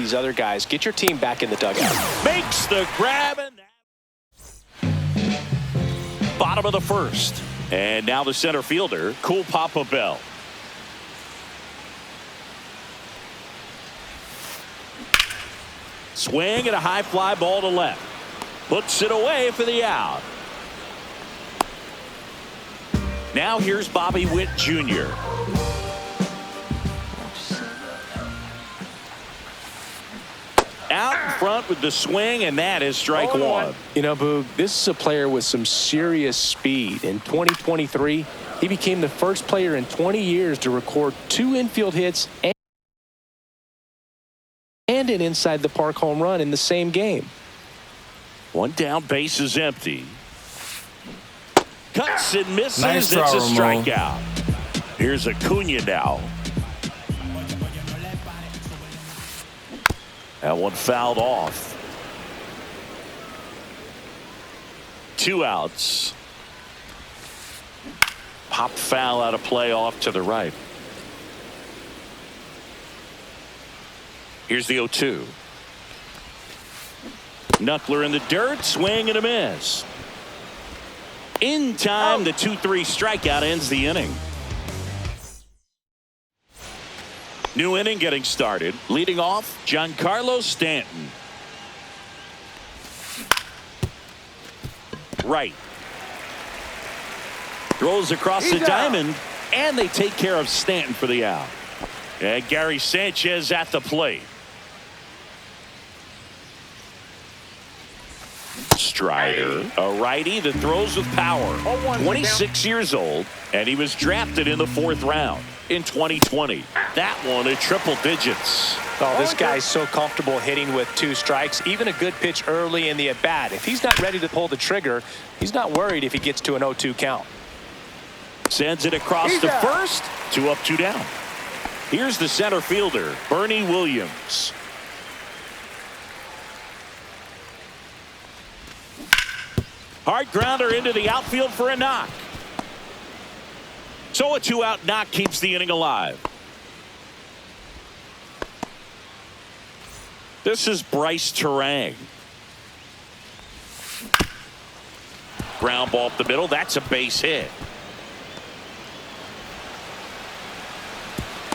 these other guys. Get your team back in the dugout. Makes the grab. And bottom of the first. And now the center fielder, Cool Papa Bell. Swing and a high fly ball to left. Puts it away for the out. Now here's Bobby Witt Jr. Out in front with the swing, and that is strike one. You know, Boog, this is a player with some serious speed. In 2023, he became the first player in 20 years to record 2 infield hits and an inside the park home run in the same game. One down, base is empty. Cuts and misses. Nice it's a Ramon. strikeout. Here's Acuna now. That one fouled off. 2 outs. Pop foul out of play off to the right. Here's the 0-2. Knuckler in the dirt, swing and a miss. In time, the 2-3 strikeout ends the inning. New inning getting started. Leading off, Giancarlo Stanton. Right. Throws across the diamond, and they take care of Stanton for the out. And Gary Sanchez at the plate. Strider, a righty that throws with power. 26 years old, and he was drafted in the 4th round in 2020. That one at triple digits. Oh, this guy's so comfortable hitting with 2 strikes. Even a good pitch early in the at-bat. If he's not ready to pull the trigger, he's not worried if he gets to an 0-2 count. Sends it across to first. 2 up, 2 down. Here's the center fielder, Bernie Williams. Hard grounder into the outfield for a knock. So a 2-out knock keeps the inning alive. This is Bryce Terang. Ground ball up the middle. That's a base hit.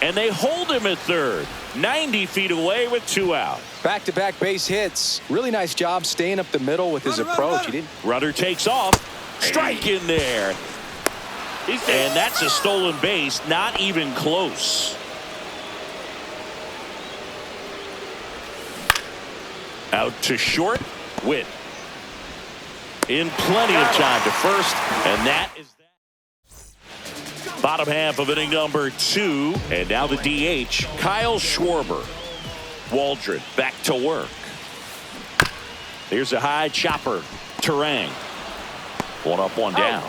And they hold him at third. 90 feet away with 2 out. Back-to-back base hits. Really nice job staying up the middle with his approach. He didn't. Runner takes off. Strike in there. And that's a stolen base. Not even close. Out to short. Witt. In plenty of time to first. And that is that. Bottom half of inning number 2. And now the DH, Kyle Schwarber. Waldron back to work. Here's a high chopper. Terang. 1 up, 1 down.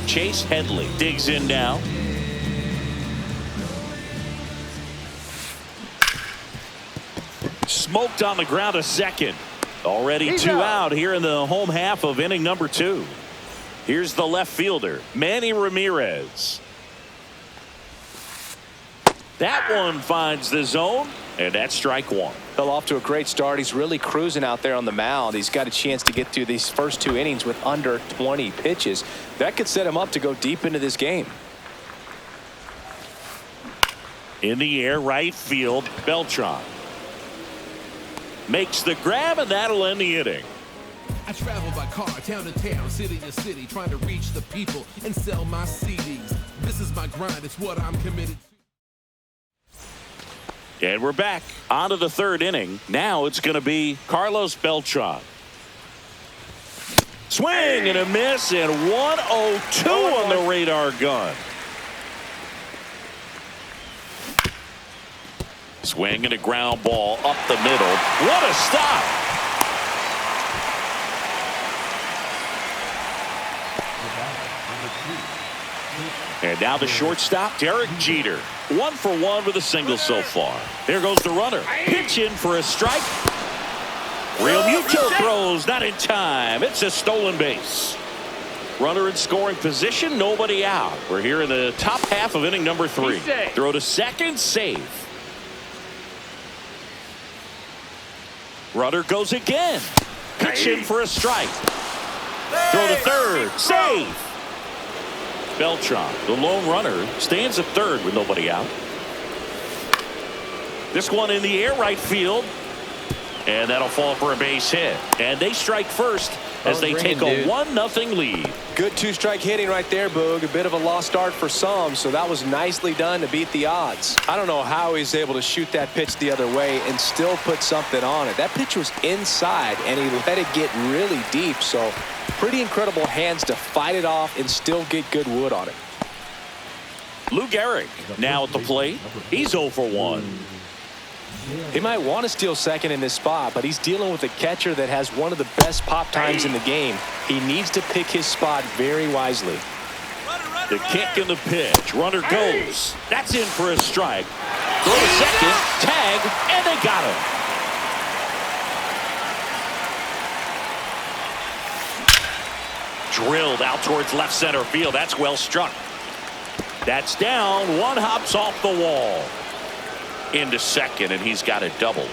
Chase Headley digs in now. Smoked on the ground a second. Already 2 out here in the home half of inning number 2. Here's the left fielder, Manny Ramirez. That one finds the zone, and that's strike 1. Fell off to a great start. He's really cruising out there on the mound. He's got a chance to get through these first 2 innings with under 20 pitches. That could set him up to go deep into this game. In the air, right field, Beltran. Makes the grab, and that'll end the inning. I travel by car, town to town, city to city, trying to reach the people and sell my CDs. This is my grind. It's what I'm committed to. And we're back onto the 3rd inning. Now it's going to be Carlos Beltran. Swing and a miss, and 1-0-2 on the radar gun. Swing and a ground ball up the middle. What a stop! And now the shortstop, Derek Jeter. 1 for 1 with a single so far. There goes the runner. Pitch in for a strike. Real Muto throws, not in time. It's a stolen base. Runner in scoring position, nobody out. We're here in the top half of inning number 3. Throw to second, save. Runner goes again. Pitch in for a strike. Throw to third. Save. Beltran, the lone runner, stands at third with nobody out. This one in the air right field. And that'll fall for a base hit. And they strike first as they take a 1-0 lead. Good two-strike hitting right there, Boog. A bit of a lost start for some, so that was nicely done to beat the odds. I don't know how he's able to shoot that pitch the other way and still put something on it. That pitch was inside, and he let it get really deep, so pretty incredible hands to fight it off and still get good wood on it. Lou Gehrig now at the plate. He's 0 for 1. He might want to steal second in this spot, but he's dealing with a catcher that has one of the best pop times in the game. He needs to pick his spot very wisely. The kick and the pitch. Runner goes. That's in for a strike. Throw to second. Tag. And they got him. Drilled out towards left center field. That's well struck. That's down. One hops off the wall. Into second, and he's got a double.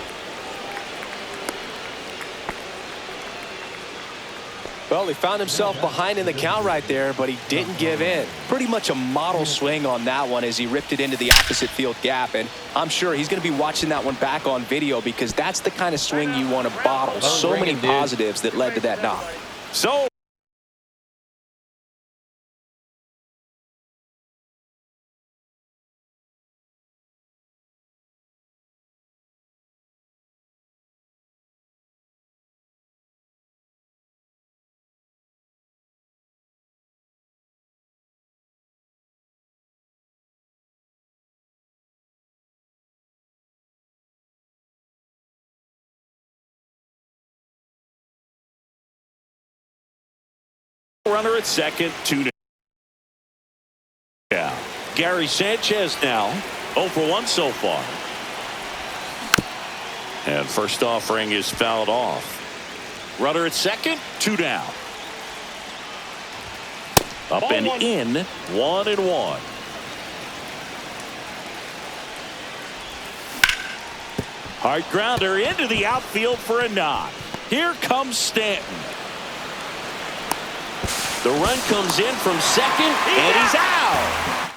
Well, he found himself behind in the count right there, but he didn't give in. Pretty much a model swing on that one as he ripped it into the opposite field gap, and I'm sure he's going to be watching that one back on video because that's the kind of swing you want to bottle. So many positives that led to that knock. So runner at second, 2 down. Gary Sanchez now 0 for 1 so far. And first offering is fouled off. Runner at second, 2 down. Up and in, 1-1. Hard grounder into the outfield for a knock. Here comes Stanton. The run comes in from second, and he's out.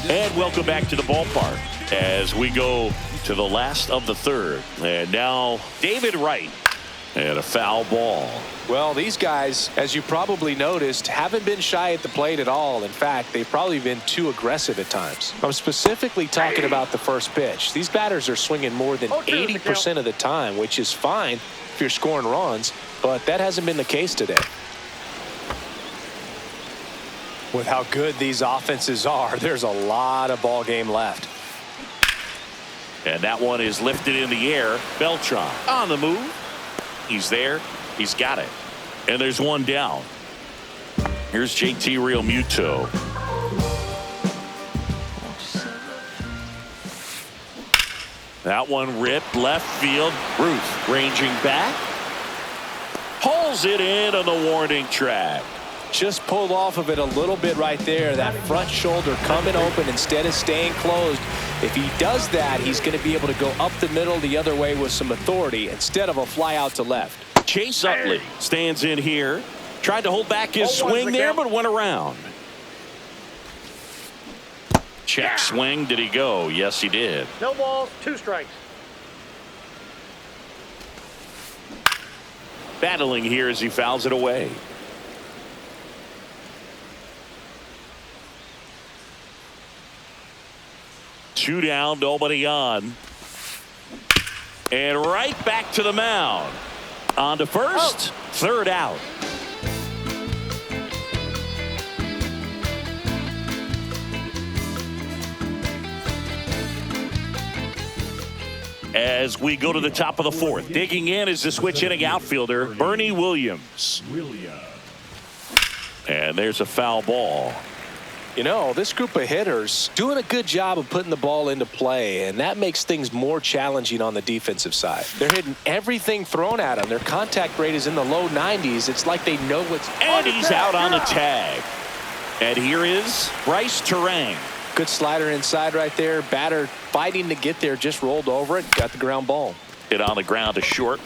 And welcome back to the ballpark as we go to the last of the third. And now David Wright and a foul ball. Well, these guys, as you probably noticed, haven't been shy at the plate at all. In fact, they've probably been too aggressive at times. I'm specifically talking about the first pitch. These batters are swinging more than 80% of the time, which is fine if you're scoring runs, but that hasn't been the case today. With how good these offenses are, there's a lot of ball game left. And that one is lifted in the air. Beltran on the move. He's there. He's got it. And there's one down. Here's JT Realmuto. That one ripped left field. Ruth ranging back. Pulls it in on the warning track. Just pulled off of it a little bit right there. That front shoulder coming open instead of staying closed. If he does that, he's going to be able to go up the middle the other way with some authority instead of a fly out to left. Chase Utley stands in here. Tried to hold back his swing there, but went around. Check swing. Did he go? Yes, he did. No balls, 2 strikes. Battling here as he fouls it away. Two down, nobody on. And right back to the mound. On to first, third out. As we go to the top of the fourth, digging in is the switch hitting outfielder, Bernie Williams. And there's a foul ball. You know, this group of hitters doing a good job of putting the ball into play, and that makes things more challenging on the defensive side. They're hitting everything thrown at them. Their contact rate is in the low 90s. It's like they know what's... And he's out on the tag. And here is Bryce Terang. Good slider inside right there. Batter fighting to get there, just rolled over it, got the ground ball. Hit on the ground to short.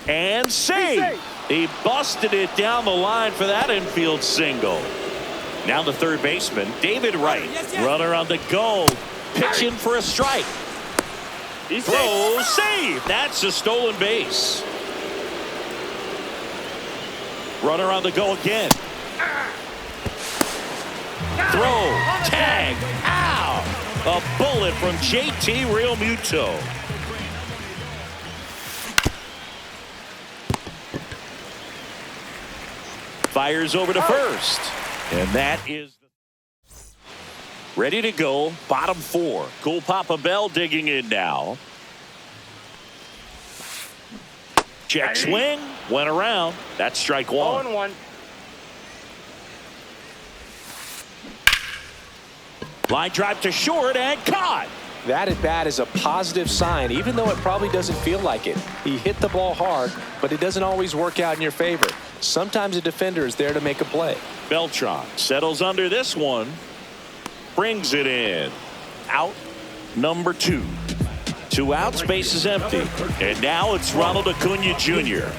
And save. He busted it down the line for that infield single. Now the third baseman, David Wright. Runner on the go. Pitching for a strike. Throw, save. That's a stolen base. Runner on the go again. Throw, tag, ow. A bullet from JT Realmuto. Fires over to first. And that is ready to go. Bottom four. Cool Papa Bell digging in now. Check swing. Went around. That's strike one. 0-1. Line drive to short and caught. That at bat is a positive sign, even though it probably doesn't feel like it. He hit the ball hard, but it doesn't always work out in your favor. Sometimes a defender is there to make a play. Beltran settles under this one. Brings it in. Out number 2. 2 outs, base is empty. And now it's Ronald Acuna Jr.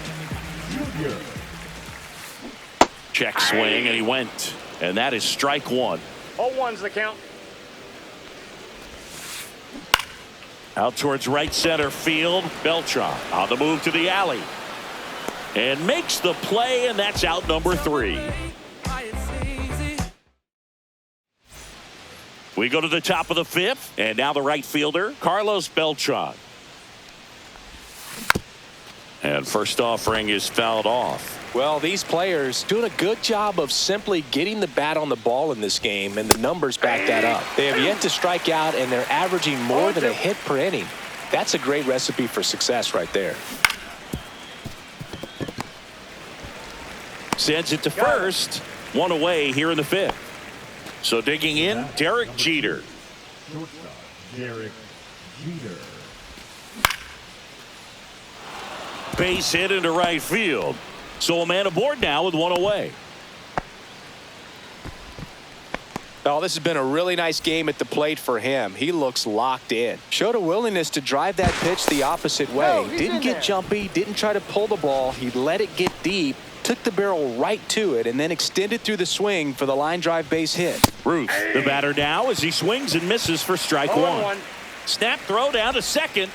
Check swing, and he went. And that is strike one. 0-1's the count. Out towards right center field. Beltran on the move to the alley. And makes the play, and that's out number 3. We go to the top of the 5th, and now the right fielder, Carlos Beltran. And first offering is fouled off. Well, these players doing a good job of simply getting the bat on the ball in this game, and the numbers back that up. They have yet to strike out, and they're averaging more than a hit per inning. That's a great recipe for success right there. Sends it to first. One away here in the 5th. So digging in, Derek Jeter. Derek Jeter. Base hit into right field. So a man aboard now with one away. Oh, this has been a really nice game at the plate for him. He looks locked in. Showed a willingness to drive that pitch the opposite way. Didn't get jumpy, didn't try to pull the ball. He let it get deep, took the barrel right to it, and then extended through the swing for the line drive base hit. Ruth, the batter now as he swings and misses for strike one. Snap throw down to second.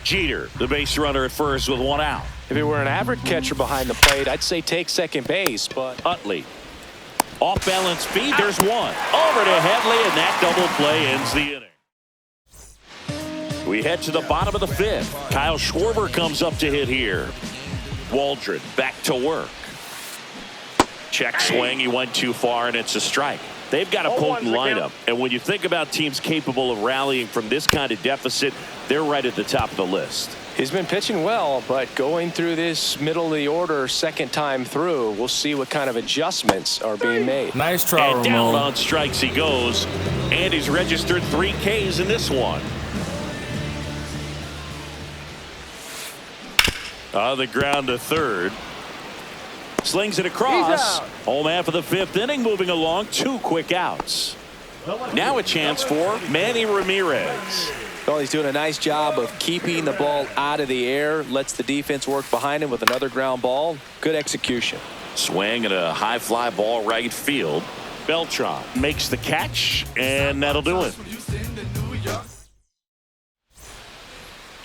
Jeter, the base runner at first with one out. If it were an average catcher behind the plate, I'd say take second base, but Utley. Off balance speed, there's one. Over to Headley, and that double play ends the inning. We head to the bottom of the 5th. Kyle Schwarber comes up to hit here. Waldron back to work. Check swing, he went too far, and it's a strike. They've got a potent lineup, and when you think about teams capable of rallying from this kind of deficit, they're right at the top of the list. he's been pitching well, but going through this middle of the order second time through, we'll see what kind of adjustments are being made. Nice try, and down on strikes he goes, and he's registered 3 Ks in this one. On the ground to third. Slings it across. Home half of the 5th inning moving along. 2 quick outs. Now a chance for Manny Ramirez. Well, he's doing a nice job of keeping the ball out of the air. Lets the defense work behind him with another ground ball. Good execution. Swing and a high fly ball right field. Beltran makes the catch, and that'll do it.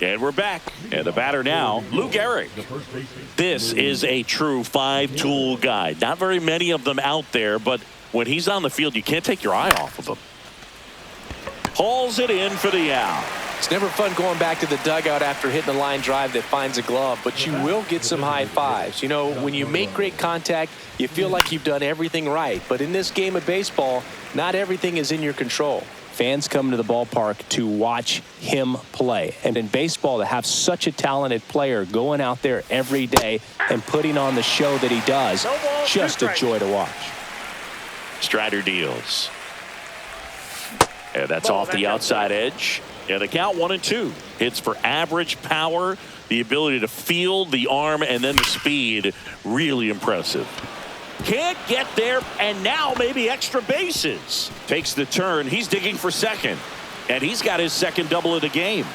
And we're back. And the batter now, Lou Gehrig. This is a true 5-tool guy. Not very many of them out there, but when he's on the field, you can't take your eye off of him. Hauls it in for the out. It's never fun going back to the dugout after hitting a line drive that finds a glove, but you will get some high fives. You know, when you make great contact, you feel like you've done everything right. But in this game of baseball, not everything is in your control. Fans come to the ballpark to watch him play. And in baseball, to have such a talented player going out there every day and putting on the show that he does, just a joy to watch. Strider deals. And that's off the outside edge. And the count 1-2. Hits for average power, the ability to field the arm, and then the speed. Really impressive. Can't get there, and now maybe extra bases. Takes the turn. He's digging for second. And he's got his second double of the game.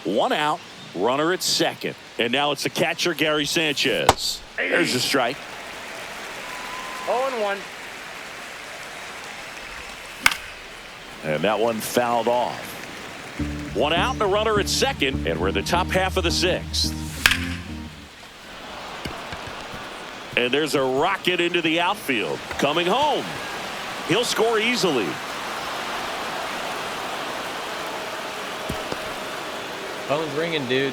One out, runner at second. And now it's the catcher, Gary Sanchez. There's a strike. 0-1. And that one fouled off. One out and a runner at second, and we're in the top half of the sixth. And there's a rocket into the outfield. Coming home. He'll score easily. Phone's ringing, dude.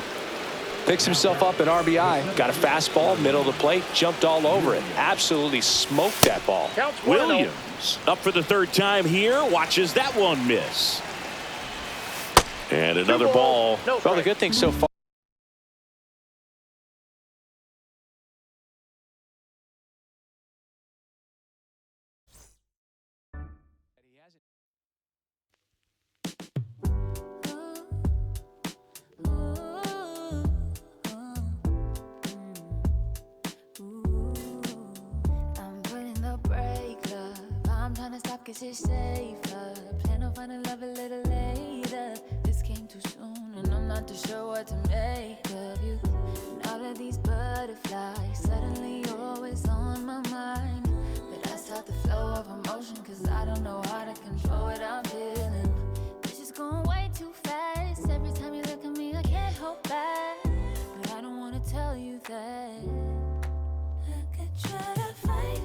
Picks himself up an RBI. Got a fastball, middle of the plate, jumped all over it. Absolutely smoked that ball. Counts Williams up for the third time here. Watches that one miss. And another ball. Well, the good thing so far. Cause it's safer. Plan on finding love a little later. This came too soon and I'm not too sure what to make of you. And all of these butterflies suddenly always on my mind. But I stop the flow of emotion cause I don't know how to control what I'm feeling. This is going way too fast. Every time you look at me I can't hold back. But I don't wanna tell you that. I could try to fight.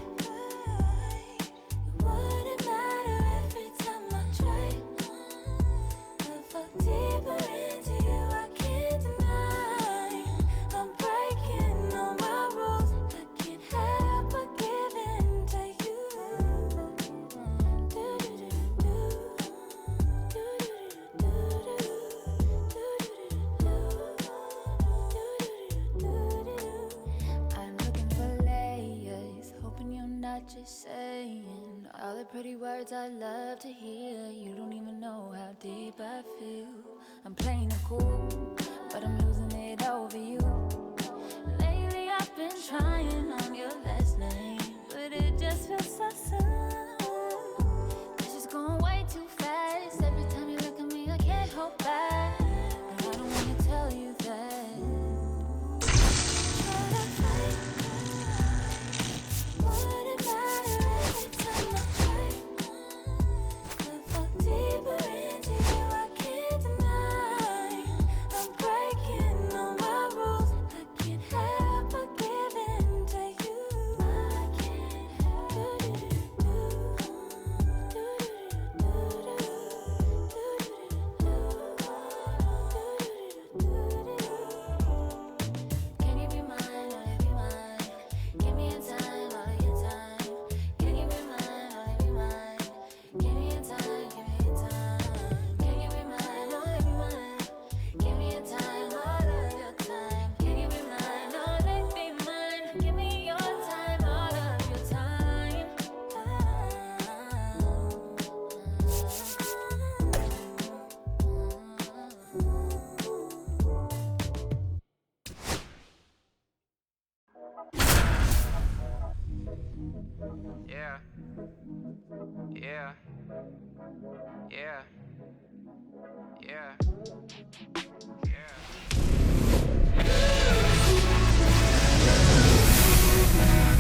Just saying all the pretty words I love to hear. You don't even know how deep I feel. I'm playing it cool, but I'm losing it over you. Lately I've been trying on your last name, but it just feels so soon. This is going way too fast. Every time you look at me I can't hold back. But I don't want to tell you that. Yeah. Yeah. Yeah. Yeah.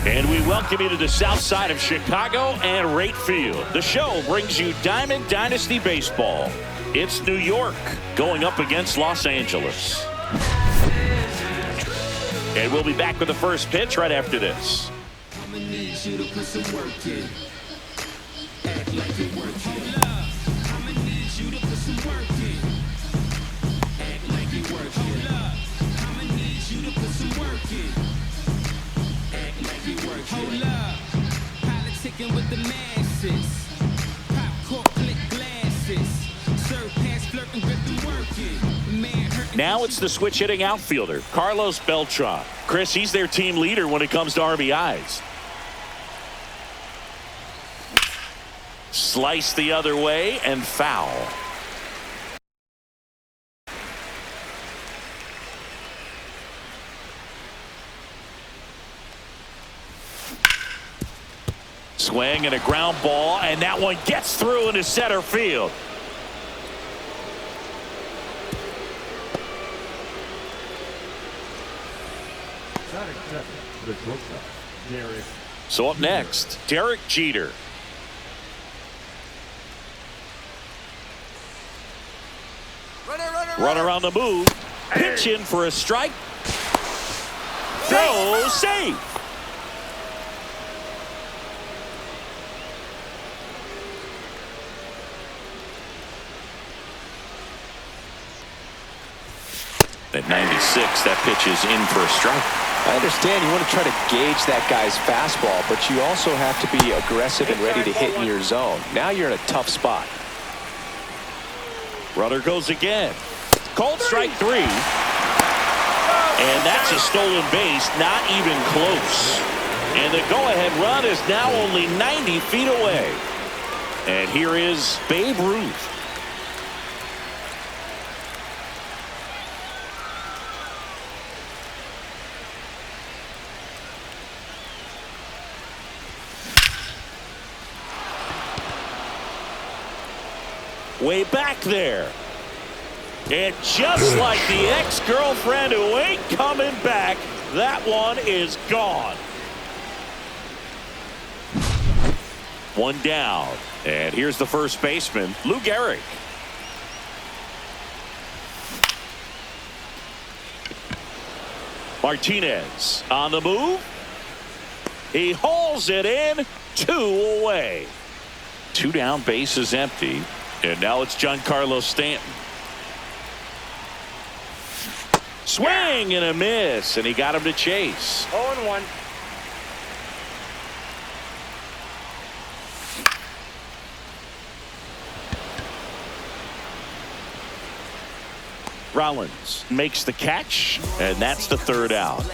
And we welcome you to the south side of Chicago and Rate Field. The show brings you Diamond Dynasty Baseball. It's New York going up against Los Angeles. And we'll be back with the first pitch right after this. I'ma need you to put some work in. Act like you work here. I'ma need you to put some work in. Act like you work here. I'ma need you to put some work in. Act like you work here. Hold up. Politicking with the masses. Pop cork, click glasses. Serve pass, flirting, gripping, working. Man hurting. Now it's the switch hitting outfielder, Carlos Beltran. Chris, he's their team leader when it comes to RBIs. Slice the other way and foul. Swing and a ground ball, and that one gets through into center field. Batting second, the shortstop, Derek. So up next, Derek Jeter. Runner on the move. Pitch in for a strike. Throw safe. At 96, that pitch is in for a strike. I understand you want to try to gauge that guy's fastball, but you also have to be aggressive and ready to hit in your zone. Now you're in a tough spot. Runner goes again. Called strike 3. And that's a stolen base, not even close. And the go-ahead run is now only 90 feet away. And here is Babe Ruth. Way back there. And just like the ex-girlfriend who ain't coming back, that one is gone. One down. And here's the first baseman, Lou Gehrig. Martinez on the move. He hauls it in. 2 away. 2 down, base is empty. And now it's Giancarlo Stanton. Swing and a miss, and he got him to chase. 0-1. Rollins makes the catch, and that's the 3rd out.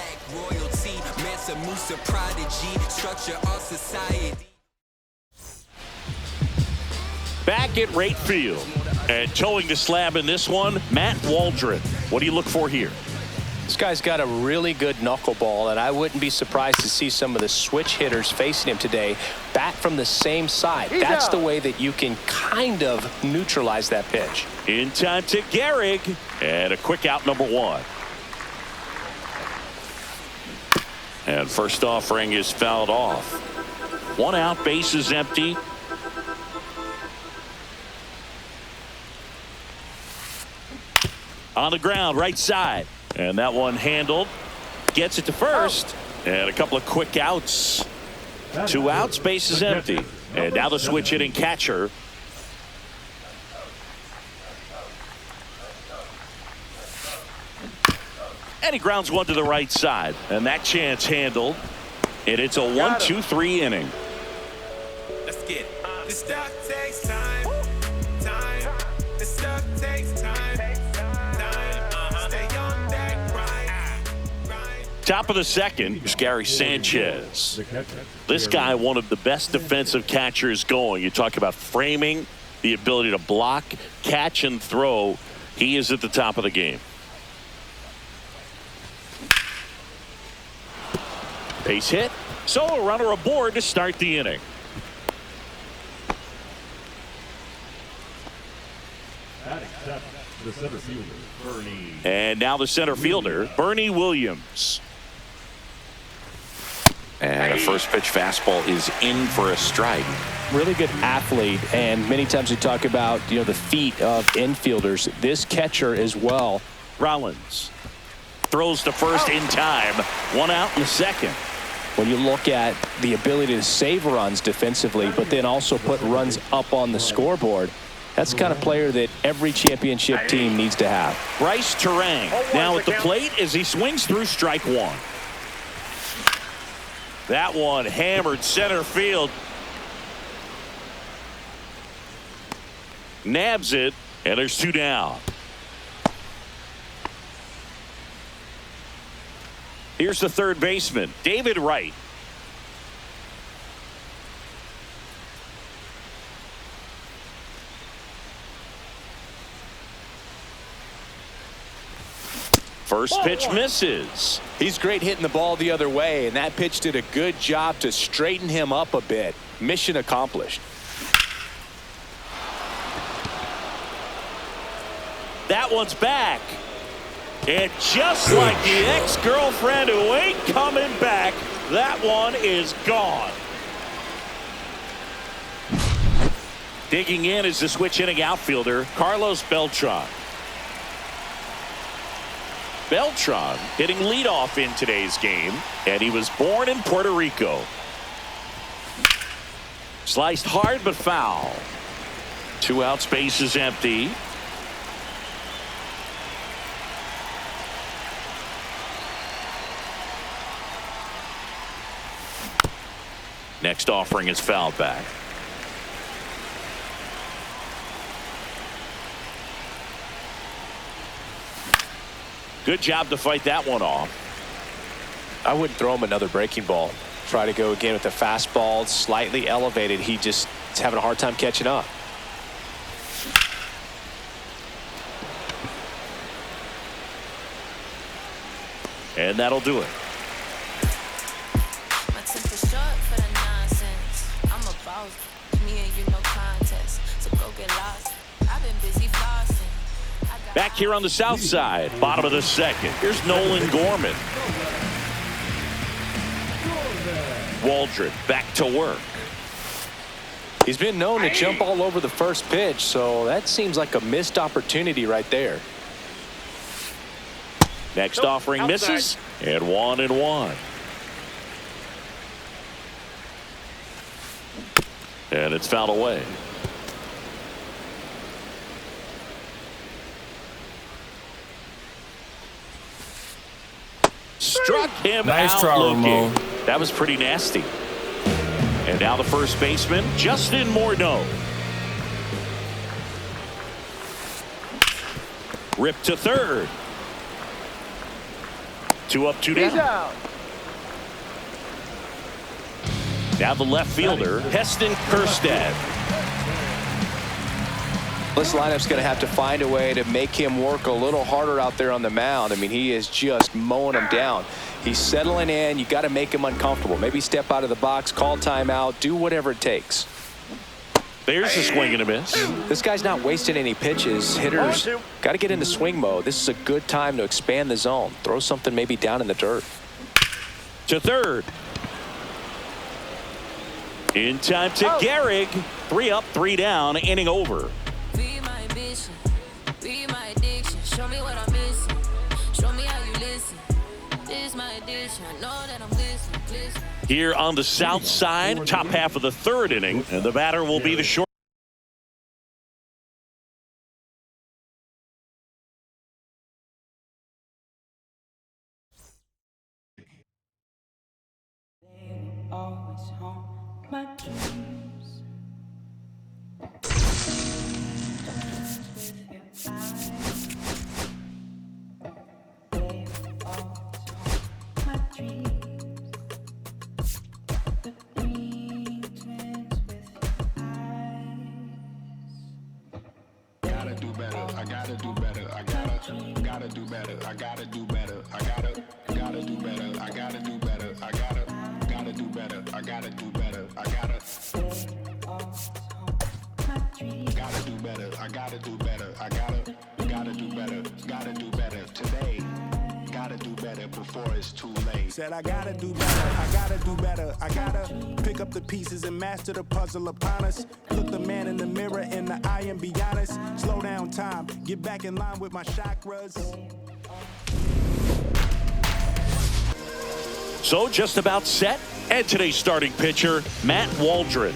Back at right field and towing the slab in this one, Matt Waldron. What do you look for here? This guy's got a really good knuckleball, and I wouldn't be surprised to see some of the switch hitters facing him today bat from the same side. That's the way that you can kind of neutralize that pitch. In time to Gehrig, and a quick out, number 1. And first offering is fouled off. 1 out, base is empty. On the ground, right side. And that one handled. Gets it to first. And a couple of quick outs. 2 outs, base is empty. And now the switch hitting catcher. And he grounds one to the right side. And that chance handled. And it's a 1-2-3 inning. Let's get it. This stuff takes time. This stuff takes time. Stay on that grind. Top of the second, here's Gary Sanchez. This guy, one of the best defensive catchers going. You talk about framing, the ability to block, catch, and throw. He is at the top of the game. Base hit. So a runner aboard to start the inning. The center fielder, Bernie. And now the center fielder, Bernie Williams. And a first pitch fastball is in for a strike. Really good athlete, and many times we talk about the feet of infielders. This catcher as well. Rollins throws to first in time. 1 out in the second. When you look at the ability to save runs defensively, but then also put runs up on the scoreboard, that's the kind of player that every championship team needs to have. Bryce Terang now at the plate as he swings through strike 1. That one hammered center field. Nabs it, and there's 2 down. Here's the third baseman, David Wright. First pitch misses. He's great hitting the ball the other way, and that pitch did a good job to straighten him up a bit. mission accomplished. That one's back. And just like the ex-girlfriend who ain't coming back, that one is gone. Digging in is the switch inning outfielder, Carlos Beltran. Beltran hitting leadoff in today's game, and he was born in Puerto Rico. Sliced hard but foul. 2 out, space is empty. Next offering is fouled back. Good job to fight that one off. I wouldn't throw him another breaking ball. Try to go again with the fastball, slightly elevated. He just is having a hard time catching up. And that'll do it. My temper short for the nonsense. I'm a boss. Me and you no contest. So go get lost. I've been busy flossing. Back here on the south side, bottom of the second. Here's Nolan Gorman. Waldron back to work. He's been known to jump all over the first pitch, so that seems like a missed opportunity right there. Next offering misses, and 1-1. And it's fouled away. Struck him out looking. That was pretty nasty. And now the first baseman, Justin Morneau. Ripped to third. 2 up, 2 down. Now the left fielder, Heston Kjerstad. This lineup's going to have to find a way to make him work a little harder out there on the mound. I mean, he is just mowing him down. He's settling in. You got to make him uncomfortable. Maybe step out of the box, call timeout, do whatever it takes. There's a swing and a miss. This guy's not wasting any pitches. Hitters got to get into swing mode. This is a good time to expand the zone. Throw something maybe down in the dirt. To third. In time to Gehrig. 3 up, 3 down, inning over. Be my ambition, be my addiction. Show me what I'm missing. Show me how you listen. This is my addiction. I know that I'm listening. Here on the south side, top half of the third inning, and the batter will be the short. Always haunt my dreams. With your eyes, they always haunt my dreams. The green twins with your eyes. Gotta do better. I gotta do better. I gotta do better. I gotta do better. I gotta do better. I gotta do better. I gotta do better. I gotta do better. I gotta do better. I gotta do better. I gotta do better. I gotta do better. Gotta do better today. Gotta do better before it's too late. Said I gotta do better. I gotta do better. I gotta pick up the pieces and master the puzzle upon us. Look the man in the mirror in the eye and be honest. Slow down time. Get back in line with my chakras. So just about set. And today's starting pitcher, Matt Waldron.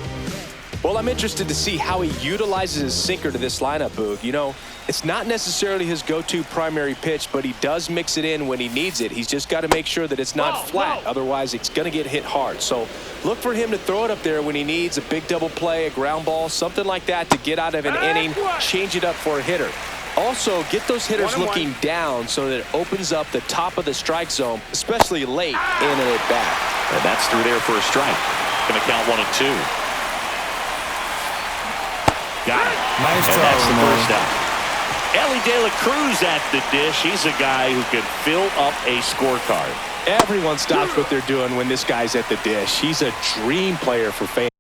Well, I'm interested to see how he utilizes his sinker to this lineup, Boog. You know, it's not necessarily his go-to primary pitch, but he does mix it in when he needs it. He's just got to make sure that it's not flat. Otherwise, it's going to get hit hard. So look for him to throw it up there when he needs a big double play, a ground ball, something like that to get out of an inning, change it up for a hitter. Also, get those hitters looking down so that it opens up the top of the strike zone, especially late in an at-bat. And that's through there for a strike. Going to count 1 and 2. Got it. Nice and try, that's the Ramon. first out. Ellie De La Cruz at the dish. He's a guy who can fill up a scorecard. Everyone stops what they're doing when this guy's at the dish. He's a dream player for fans.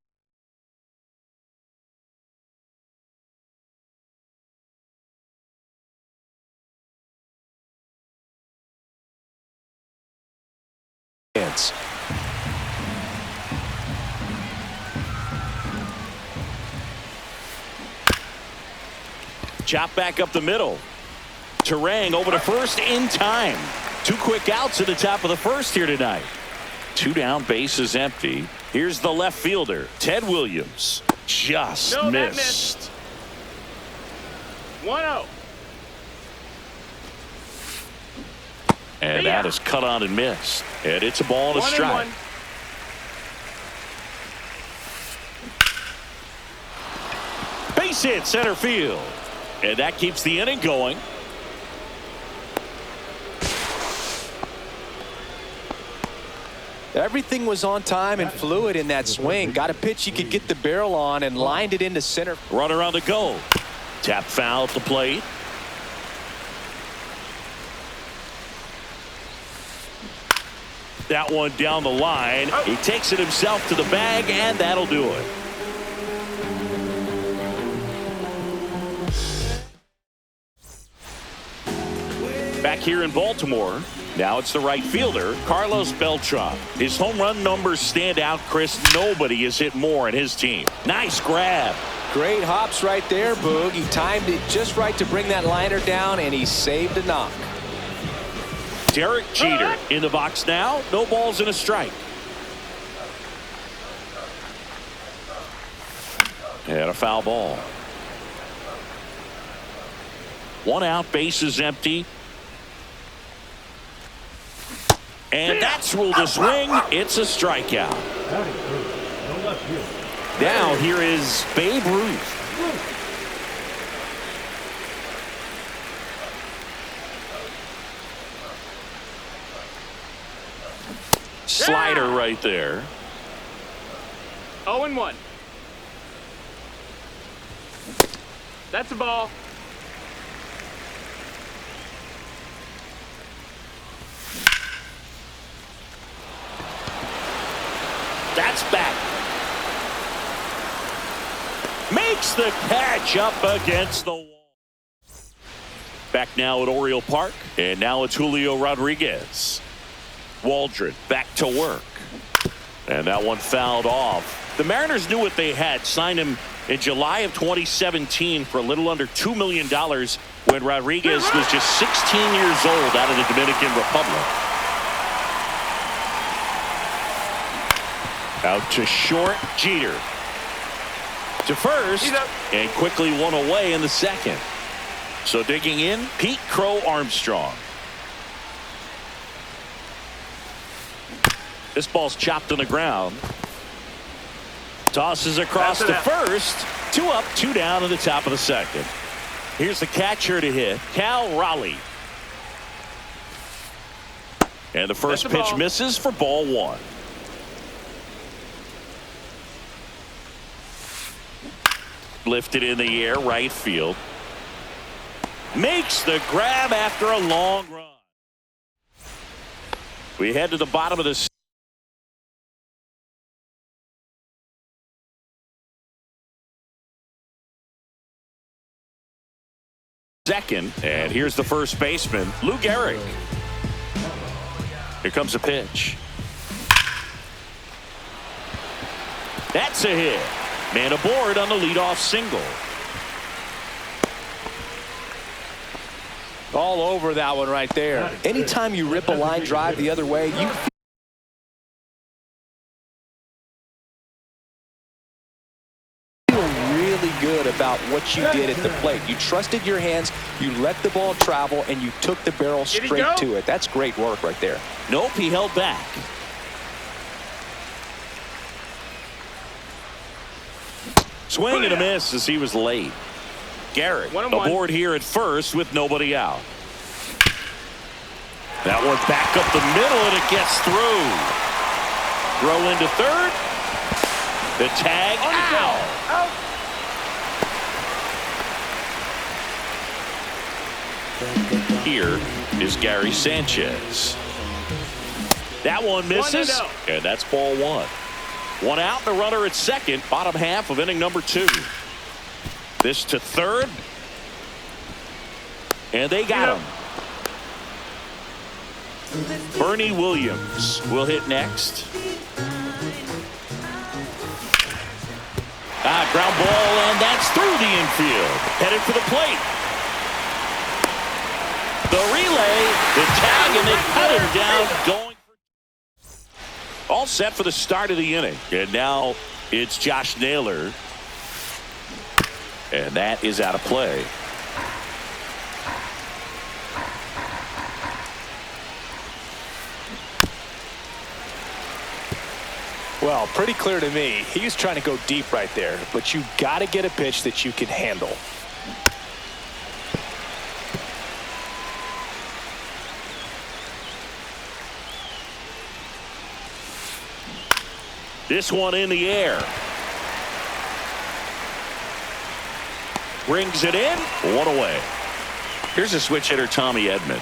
Chop back up the middle. Terang over to first in time. 2 quick outs at the top of the first here tonight. 2 down, bases empty. Here's the left fielder, Ted Williams. Just missed. 1-0. And that is cut on and missed. And it's a ball and a strike. 1-1. Base hit center field. And that keeps the inning going. Everything was on time and fluid in that swing. Got a pitch he could get the barrel on and lined it into center. Runner on the go. Tap foul at the plate. That one down the line. He takes it himself to the bag, and that'll do it. Back here in Baltimore, now it's the right fielder, Carlos Beltran. His home run numbers stand out, Chris. Nobody has hit more in his team. Nice grab. Great hops right there, Boog. He timed it just right to bring that liner down, and he saved a knock. Derek Jeter in the box now. No balls and a strike. And a foul ball. 1 out, bases empty. And that's ruled a swing. It's a strikeout. Now here is Babe Ruth. Slider right there. 0-1. That's a ball. That's back. Makes the catch up against the wall. Back now at Oriole Park, and now it's Julio Rodriguez. Waldron back to work. And that one fouled off. The Mariners knew what they had. Signed him in July of 2017 for a little under $2 million when Rodriguez was just 16 years old out of the Dominican Republic. Out to short, Jeter. To first, and quickly one away in the second. So digging in, Pete Crow Armstrong. This ball's chopped on the ground. Tosses across to first. 2 up, 2 down in the top of the second. Here's the catcher to hit, Cal Raleigh. And the first pitch misses for ball 1. Lifted in the air, right field. Makes the grab after a long run. We head to the bottom of the second, and here's the first baseman, Lou Gehrig. Here comes a pitch. That's a hit. Man aboard on the leadoff single. All over that one right there. Anytime you rip a line drive the other way, you feel really good about what you did at the plate. You trusted your hands, you let the ball travel, and you took the barrel straight to it. That's great work right there. Nope, he held back. Swing and a miss as he was late. Garrett aboard here at first with nobody out. That one back up the middle, and it gets through. Throw into third. The tag out. Here is Gary Sanchez. That one misses, and that's ball 1. 1 out, the runner at second, bottom half of inning number 2. This to third. And they got him. Bernie Williams will hit next. Ground ball, and that's through the infield. Headed for the plate. The relay, the tag, and they cut him down going. All set for the start of the inning. And now it's Josh Naylor. And that is out of play. Well, pretty clear to me. He was trying to go deep right there, but you got to get a pitch that you can handle. This one in the air. Brings it in. One away. Here's a switch hitter, Tommy Edman.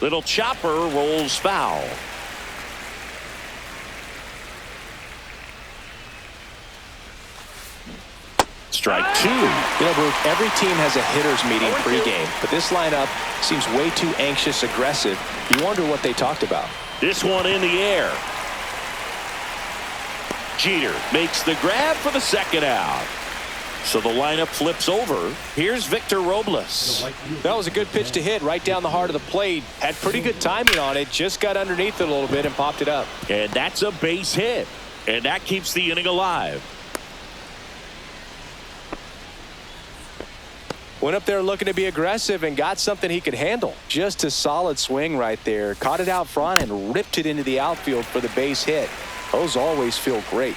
Little chopper rolls foul. Strike two. You know, Bruce, every team has a hitters meeting pregame, but this lineup seems way too anxious, aggressive. You wonder what they talked about. This one in the air. Jeter makes the grab for the second out. So the lineup flips over. Here's Victor Robles. That was a good pitch to hit right down the heart of the plate. Had pretty good timing on it. Just got underneath it a little bit and popped it up. And that's a base hit. And that keeps the inning alive. Went up there looking to be aggressive and got something he could handle. Just a solid swing right there. Caught it out front and ripped it into the outfield for the base hit. Those always feel great.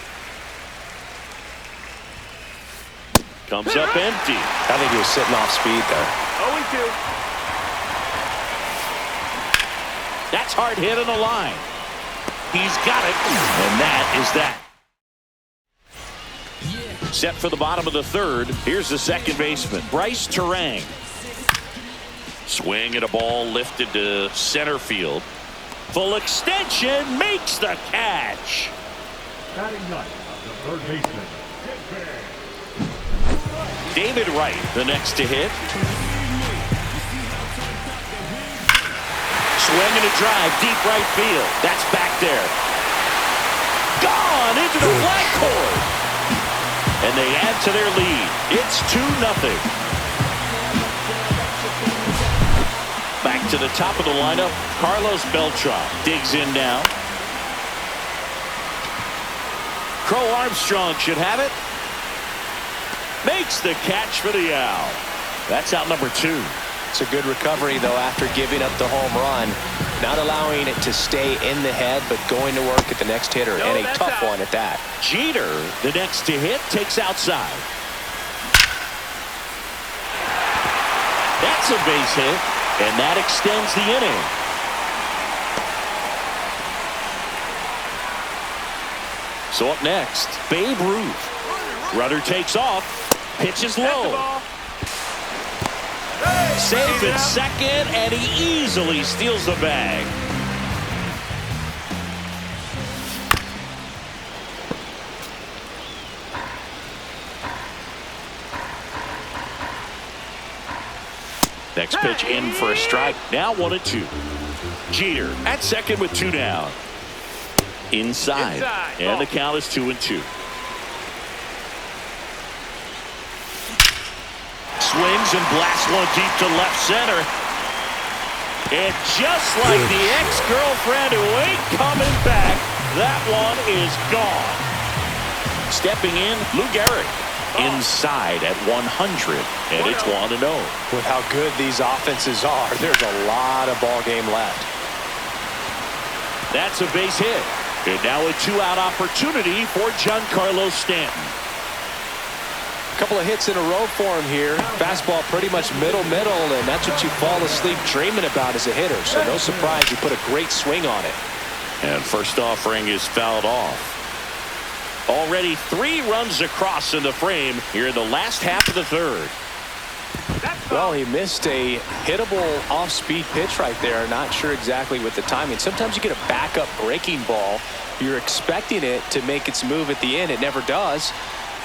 Comes up empty. I think he was sitting off speed there. 0-2. That's hard hit on the line. He's got it. And that is that. Set for the bottom of the third. Here's the second baseman, Bryce Turang. Swing at a ball lifted to center field. Full extension, makes the catch. Batting ninth, the third baseman, David Wright, the next to hit. Swing and a drive, deep right field. That's back there. Gone into the flagpole. And they add to their lead. It's 2-0. Back to the top of the lineup. Carlos Beltran digs in now. Crow Armstrong should have it. Makes the catch for the out. That's out number 2. It's a good recovery, though, after giving up the home run. Not allowing it to stay in the head, but going to work at the next hitter, and a tough one at that. Jeter, the next to hit, takes outside. That's a base hit, and that extends the inning. So up next, Babe Ruth. Rudder takes off, pitches low. Safe at second, and he easily steals the bag. Next pitch in for a strike. Now 1-2. Jeter at second with 2 down. Inside. And the count is 2-2. Swings and blasts one deep to left center. And just like the ex-girlfriend who ain't coming back, that one is gone. Stepping in, Lou Gehrig. Inside at 100, and it's 1-0. With how good these offenses are, there's a lot of ball game left. That's a base hit. And now a 2-out opportunity for Giancarlo Stanton. A couple of hits in a row for him here. Fastball pretty much middle, and that's what you fall asleep dreaming about as a hitter. So no surprise he put a great swing on it. And first offering is fouled off. Already 3 runs across in the frame here in the last half of the third. Well, he missed a hittable off-speed pitch right there. Not sure exactly with the timing. Sometimes you get a backup breaking ball. You're expecting it to make its move at the end. It never does,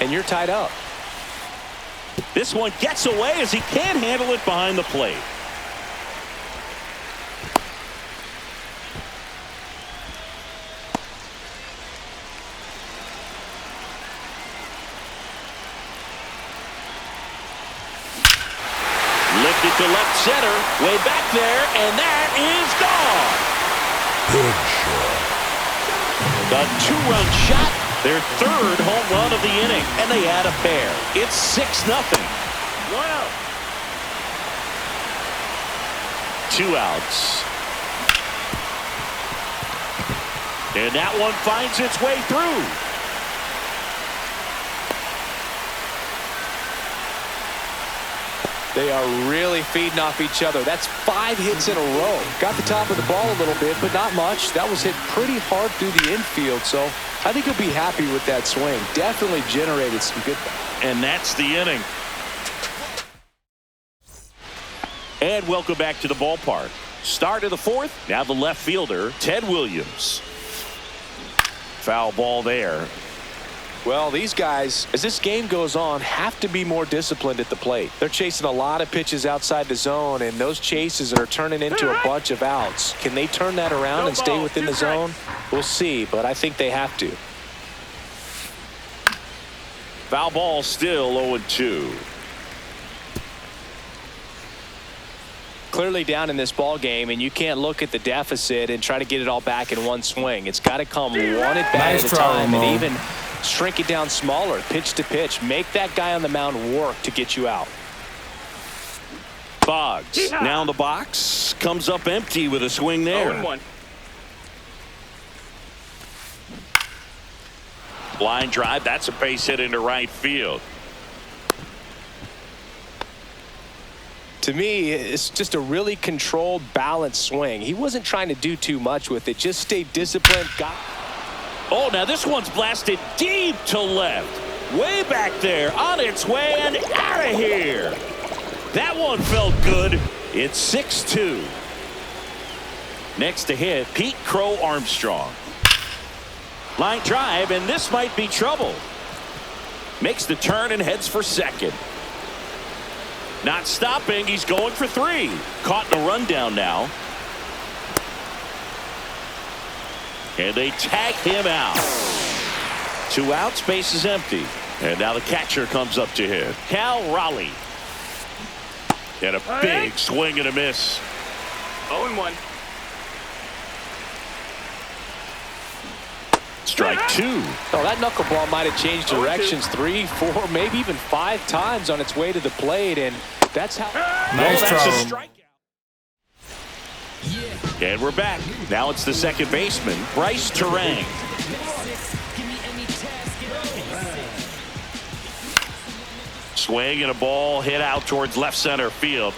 and you're tied up. This one gets away as he can't handle it behind the plate. left center, way back there, and that is gone. The two-run shot, their third home run of the inning, and they add a pair. It's 6-0. 1 out. 2 outs. And that one finds its way through. They are really feeding off each other. That's 5 hits in a row. Got the top of the ball a little bit, but not much. That was hit pretty hard through the infield, so I think he'll be happy with that swing. Definitely generated some good. And that's the inning. And welcome back to the ballpark. Start of the 4th. Now the left fielder, Ted Williams. Foul ball there. Well, these guys, as this game goes on, have to be more disciplined at the plate. They're chasing a lot of pitches outside the zone, and those chases are turning into a bunch of outs. Can they turn that around and stay within the zone? We'll see, but I think they have to. Foul ball still 0-2. Clearly down in this ball game, and you can't look at the deficit and try to get it all back in one swing. It's got to come one at bat at a time, and even shrink it down smaller, pitch to pitch. Make that guy on the mound work to get you out. Boggs now in the box, comes up empty with a swing there. 0-1. Line drive, that's a base hit into right field. To me, it's just a really controlled, balanced swing. He wasn't trying to do too much with it. Just stayed disciplined. Oh, now this one's blasted deep to left. Way back there, on its way and out of here. That one felt good. It's 6-2. Next to hit, Pete Crow Armstrong. Line drive, and this might be trouble. Makes the turn and heads for second. Not stopping, he's going for 3. Caught in a rundown now. And they tag him out. 2 outs, base is empty. And now the catcher comes up to hit. Cal Raleigh. And a big swing and a miss. 0-1. Strike 2. Oh, that knuckleball might have changed directions 3, 4, maybe even 5 times on its way to the plate, and that's how. Nice try. And we're back. Now it's the second baseman, Bryce Terang. Swing and a ball hit out towards left center field.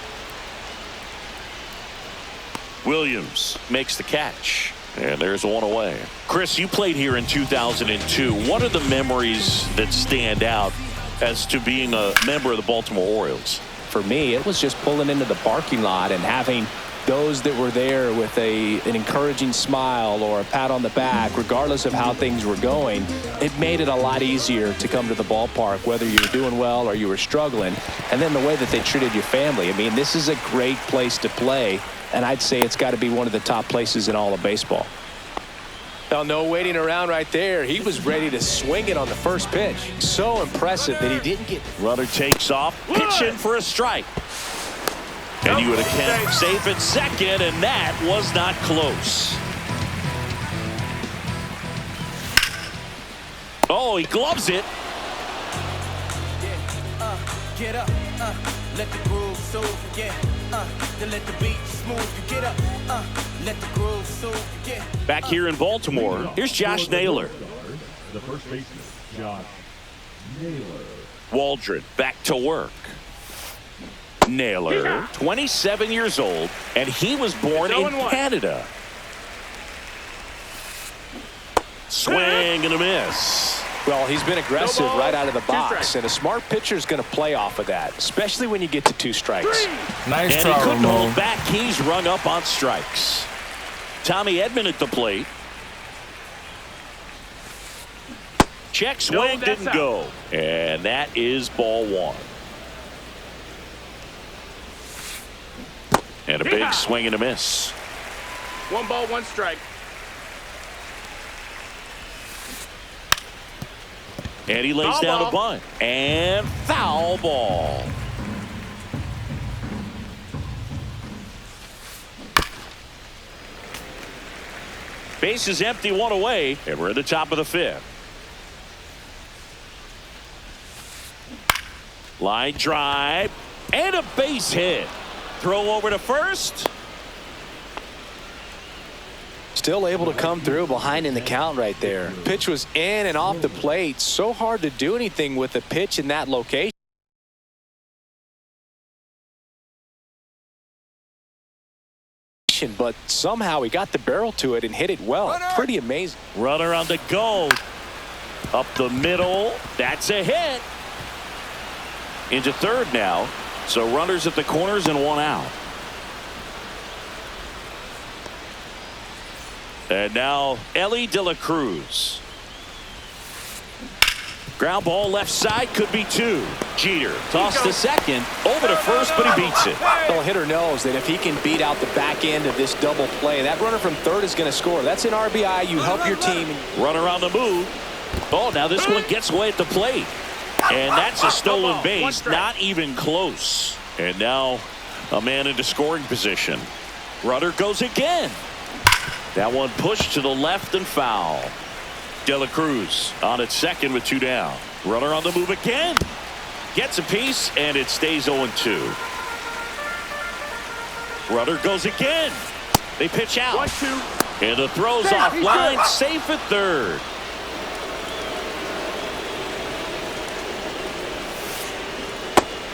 Williams makes the catch. And there's one away. Chris, you played here in 2002. What are the memories that stand out as to being a member of the Baltimore Orioles? For me, it was just pulling into the parking lot and having those that were there with an encouraging smile or a pat on the back, regardless of how things were going. It made it a lot easier to come to the ballpark, whether you were doing well or you were struggling. And then the way that they treated your family. I mean, this is a great place to play, and I'd say it's got to be one of the top places in all of baseball. Well, no waiting around right there. He was ready to swing it on the first pitch. So impressive that he didn't get. Runner takes off, pitching for a strike. And you would have kept safe at second, and that was not close. Oh, he gloves it. Get up, let the groove soothe, yeah, then let the beat smooth you. Get up, let the groove soothe, yeah. Back here in Baltimore, here's Josh Naylor. The first baseman, Josh Naylor. Waldron back to work. Naylor, 27 years old, and he was born in Canada. Swing and a miss. Well, he's been aggressive right out of the box, and a smart pitcher is going to play off of that, especially when you get to 2 strikes. Nice try, and he couldn't hold back. He's rung up on strikes. Tommy Edman at the plate. Check swing, didn't go. And that is ball 1. And a big swing and a miss. 1 ball, 1 strike. And he lays down a bunt. And foul ball. Base is empty, one away, and we're at the top of the 5th. Line drive and a base hit. Throw over to first. Still able to come through behind in the count right there. Pitch was in and off the plate. So hard to do anything with a pitch in that location. But somehow he got the barrel to it and hit it well. Pretty amazing. Runner on the go. Up the middle. That's a hit. Into third now. So runners at the corners and one out. And now Ellie De La Cruz. Ground ball left side, could be 2. Jeter toss to second, over to first, but he beats it. Well, hitter knows that if he can beat out the back end of this double play, that runner from third is going to score. That's an RBI. You help your team. Runner on the move. Oh, now this one gets away at the plate. And that's a stolen base, not even close. And now a man into scoring position. Runner goes again. That one pushed to the left and foul. De La Cruz on at second with 2 down. Runner on the move again. Gets a piece, and it stays 0-2. Runner goes again. They pitch out. 1-2. And the throw's offline, safe at third.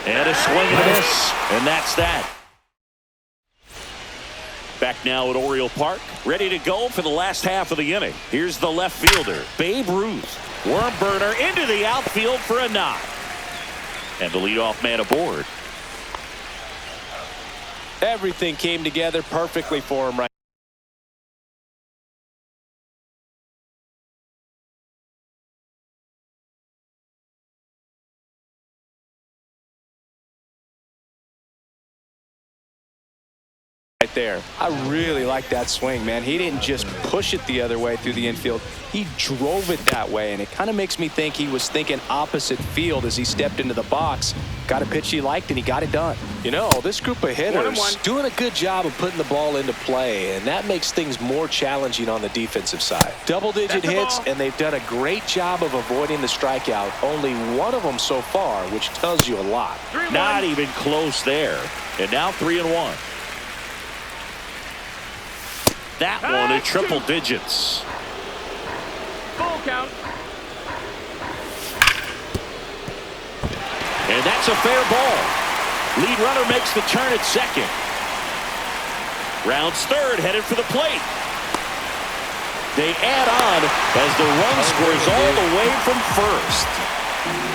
And a swing and a miss, and that's that. Back now at Oriole Park, ready to go for the last half of the inning. Here's the left fielder, Babe Ruth. Worm burner into the outfield for a knock. And the leadoff man aboard. Everything came together perfectly for him right. There. I really like that swing, man. He didn't just push it the other way through the infield. He drove it that way, and it kind of makes me think he was thinking opposite field as he stepped into the box. Got a pitch he liked, and he got it done. You know, this group of hitters doing a good job of putting the ball into play, and that makes things more challenging on the defensive side. Double-digit hits, and they've done a great job of avoiding the strikeout. Only one of them so far, which tells you a lot. Not even close there. And now 3-1. That one at triple digits. Full count. And that's a fair ball. Lead runner makes the turn at second. Rounds third, headed for the plate. They add on as the run scores all the way from first.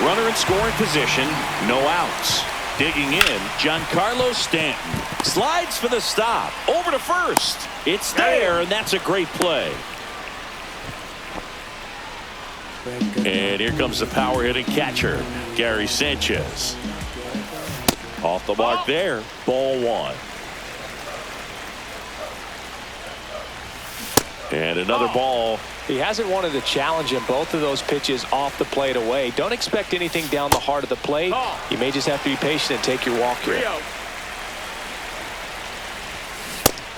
Runner in scoring position, no outs. Digging in, Giancarlo Stanton. Slides for the stop. Over to first. It's there, and that's a great play. And here comes the power hitting catcher, Gary Sanchez. Off the mark there, ball 1. And another ball. He hasn't wanted to challenge him. Both of those pitches off the plate away. Don't expect anything down the heart of the plate. You may just have to be patient and take your walk here.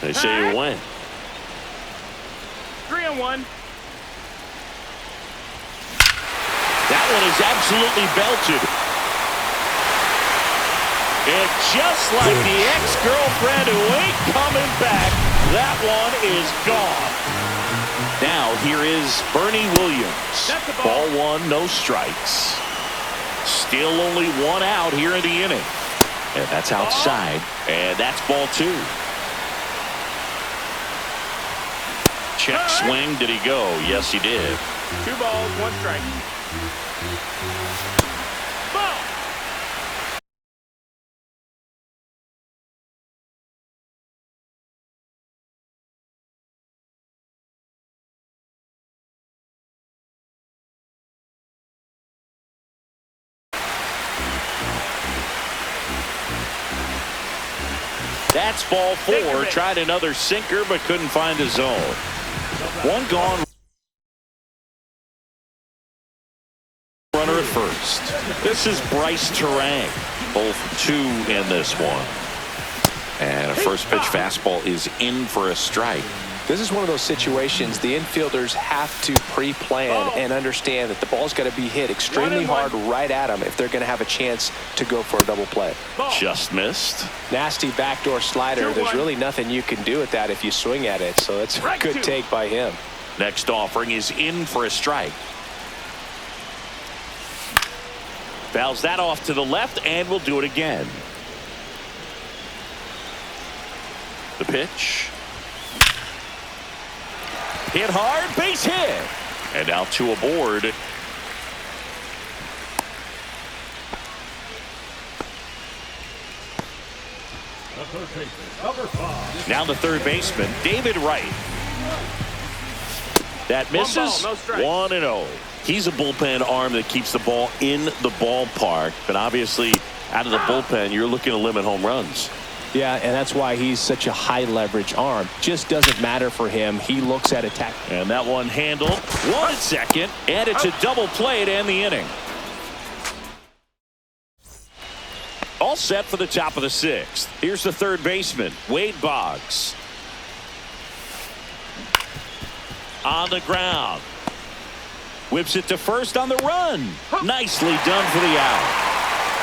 They say you win. 3-1. That one is absolutely belted. And just like the ex-girlfriend who ain't coming back, that one is gone. Now here is Bernie Williams. Ball 1, no strikes. Still only 1 out here in the inning. And that's outside. And that's ball 2. Check swing. Did he go? Yes, he did. 2 balls, 1 strike. Ball. That's ball 4. Tried another sinker, but couldn't find a zone. 1 gone. Runner at first. This is Bryce Terang. Both 2 in this one. And a first pitch fastball is in for a strike. This is one of those situations the infielders have to pre-plan and understand that the ball's got to be hit extremely hard right at them if they're going to have a chance to go for a double play. Just missed. Nasty backdoor slider. There's really nothing you can do with that if you swing at it, so that's a good take by him. Next offering is in for a strike. Fouls that off to the left, and we'll do it again. The pitch. Hit hard, base hit. And now 2 aboard. Now the third baseman, David Wright. That misses. 1-0. He's a bullpen arm that keeps the ball in the ballpark. But obviously, out of the bullpen, you're looking to limit home runs. Yeah, and that's why he's such a high leverage arm. Just doesn't matter for him. He looks at attack. And that one handled. 1 at second. And it's a double play to end the inning. All set for the top of the 6th. Here's the third baseman, Wade Boggs. On the ground. Whips it to first on the run. Nicely done for the out.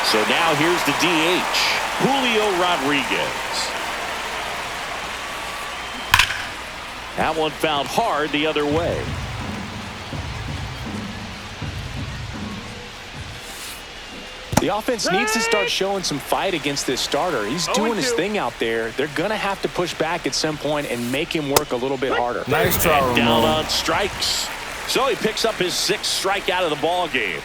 So now here's the DH, Julio Rodriguez. That one fouled hard the other way. The offense needs to start showing some fight against this starter. He's doing his thing out there. They're going to have to push back at some point and make him work a little bit harder. Nice try, and down on strikes. So he picks up his 6th strikeout of the ball game.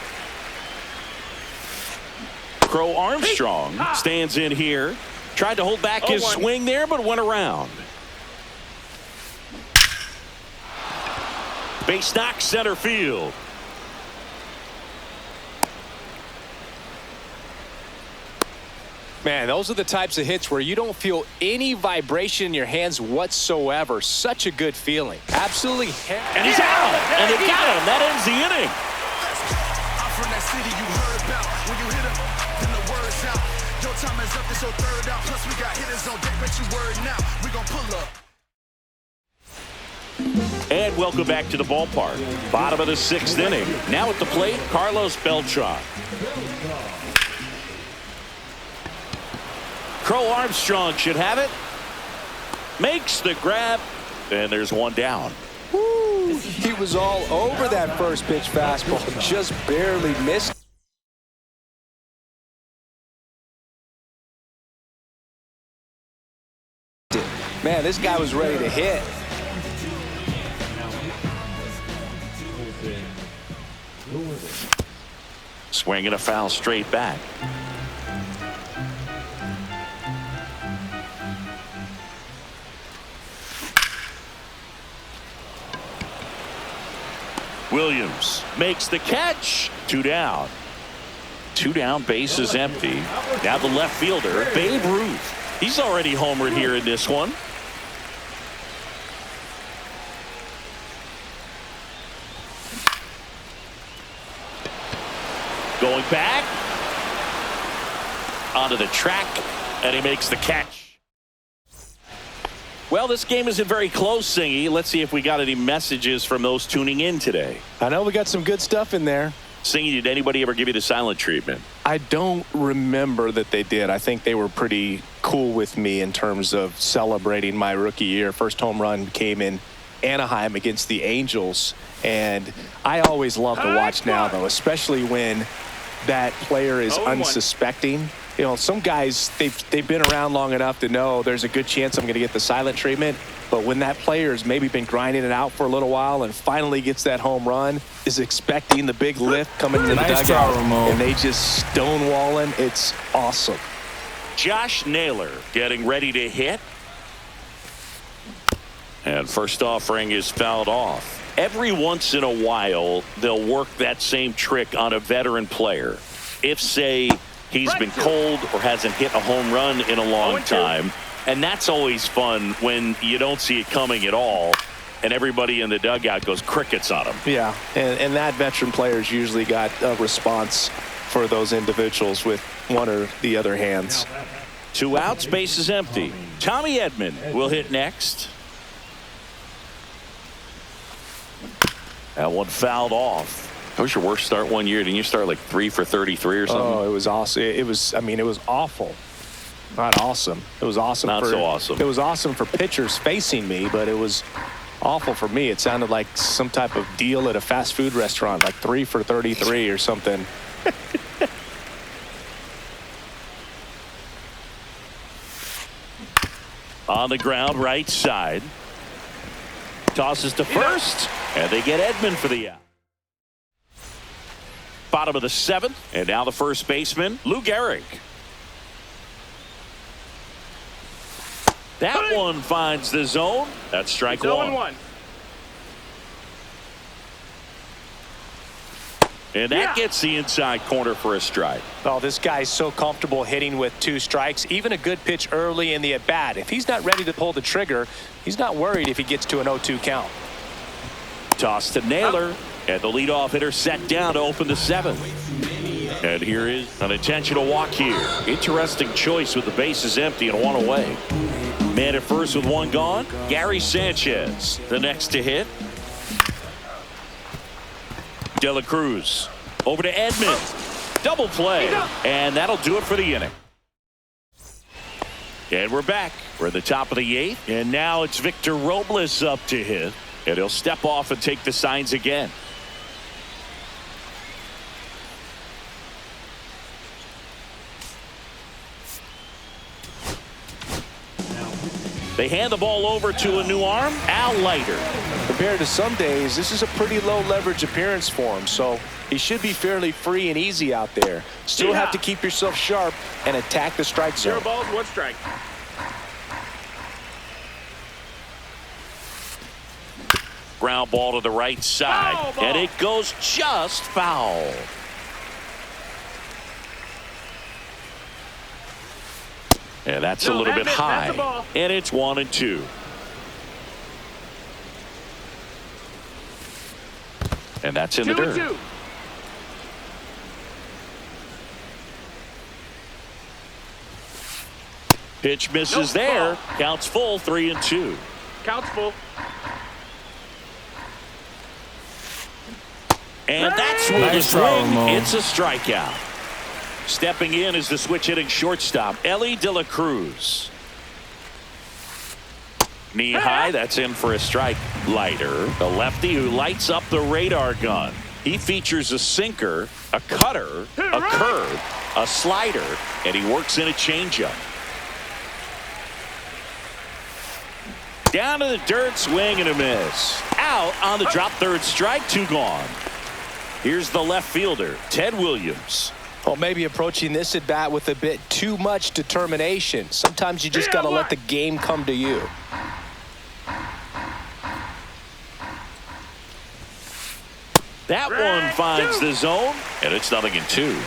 Crow Armstrong stands in here. Tried to hold back his swing there, but went around. Base knock center field. Man, those are the types of hits where you don't feel any vibration in your hands whatsoever. Such a good feeling. Absolutely. And he's out. And they got him. That ends the inning. I'm from that city you heard about. When you hit him, then the word's out. Your time is up, this your third out. Plus we got hitters on deck, bet you word now. We gon' pull up. And welcome back to the ballpark. Bottom of the 6th inning. Now at the plate, Carlos Beltran. Crow Armstrong should have it. Makes the grab. And there's one down. Woo. He was all over that first pitch fastball. Just barely missed. Man, this guy was ready to hit. Swinging a foul straight back. Williams makes the catch. 2 down. 2 down, base is empty. Now the left fielder, Babe Ruth. He's already homered here in this one. Going back. Onto the track, and he makes the catch. Well, this game isn't very close, Singy. Let's see if we got any messages from those tuning in today. I know we got some good stuff in there. Singy, did anybody ever give you the silent treatment? I don't remember that they did. I think they were pretty cool with me in terms of celebrating my rookie year. First home run came in Anaheim against the Angels, and I always love to watch now, though, especially when that player is unsuspecting. You know, some guys, they've been around long enough to know there's a good chance I'm going to get the silent treatment. But when that player's maybe been grinding it out for a little while and finally gets that home run, is expecting the big lift coming into the dugout, and they just stonewalling, it's awesome. Josh Naylor getting ready to hit. And first offering is fouled off. Every once in a while, they'll work that same trick on a veteran player. If, say, he's been cold or hasn't hit a home run in a long time. And that's always fun when you don't see it coming at all, and everybody in the dugout goes crickets on him. Yeah, and that veteran player's usually got a response for those individuals with one or the other hands. 2 outs, base is empty. Tommy Edman will hit next. That one fouled off. That was your worst start one year. Didn't you start like 3 for 33 or something? Oh, it was awesome. It was awful. Not awesome. It was awesome. Not so awesome. It was awesome for pitchers facing me, but it was awful for me. It sounded like some type of deal at a fast food restaurant, like 3 for 33 or something. On the ground, right side. Tosses to first, and they get Edman for the out. Bottom of the 7th, and now the first baseman, Lou Gehrig. That one finds the zone. That's strike 1. And that gets the inside corner for a strike. Oh, this guy's so comfortable hitting with 2 strikes. Even a good pitch early in the at-bat. If he's not ready to pull the trigger, he's not worried if he gets to an 0-2 count. Toss to Naylor, and the leadoff hitter set down to open the 7th. And here is an intentional walk here. Interesting choice with the bases empty and 1 away. Man at first with 1 gone. Gary Sanchez, the next to hit. De La Cruz over to Edman. Double play, and that'll do it for the inning. And we're back. We're at the top of the 8th, and now it's Victor Robles up to hit, and he'll step off and take the signs again. They hand the ball over to a new arm, Al Leiter. Compared to some days, this is a pretty low leverage appearance for him, so he should be fairly free and easy out there. Still have to keep yourself sharp and attack the strike zone. 0 balls, 1 strike. Ground ball to the right side, and it goes just foul. And that's a little bit high, and it's 1-2. And that's in the dirt. 2-2. Pitch misses there. Counts full, 3-2. Counts full. And that's where the swing. It's a strikeout. Stepping in is the switch hitting shortstop, Ellie De La Cruz. Knee high, that's in for a strike. Leiter, the lefty who lights up the radar gun. He features a sinker, a cutter, a curve, a slider, and he works in a changeup. Down to the dirt, swing and a miss. Out on the drop, 3rd strike, 2 gone. Here's the left fielder, Ted Williams. Well, maybe approaching this at bat with a bit too much determination. Sometimes you just got to let the game come to you. That one finds the zone, and it's 0-2.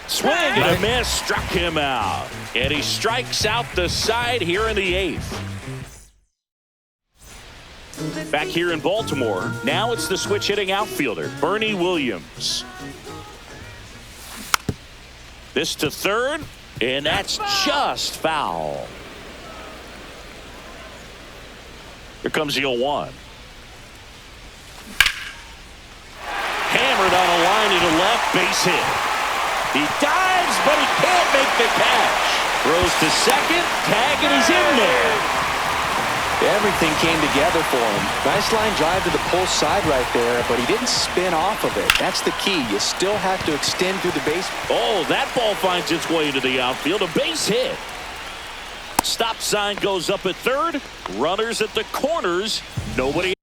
Swing and a miss, struck him out. And he strikes out the side here in the 8th. Back here in Baltimore, now it's the switch hitting outfielder, Bernie Williams. This to 3rd, and that's just foul. Here comes the 0-1. Hammered on a line to the left, base hit. He dives, but he can't make the catch. Throws to second, tag, and he's in there. Everything came together for him. Nice line drive to the pull side right there, but he didn't spin off of it. That's the key. You still have to extend through the base. Oh, that ball finds its way into the outfield. A base hit. Stop sign goes up at 3rd. Runners at the corners. Nobody.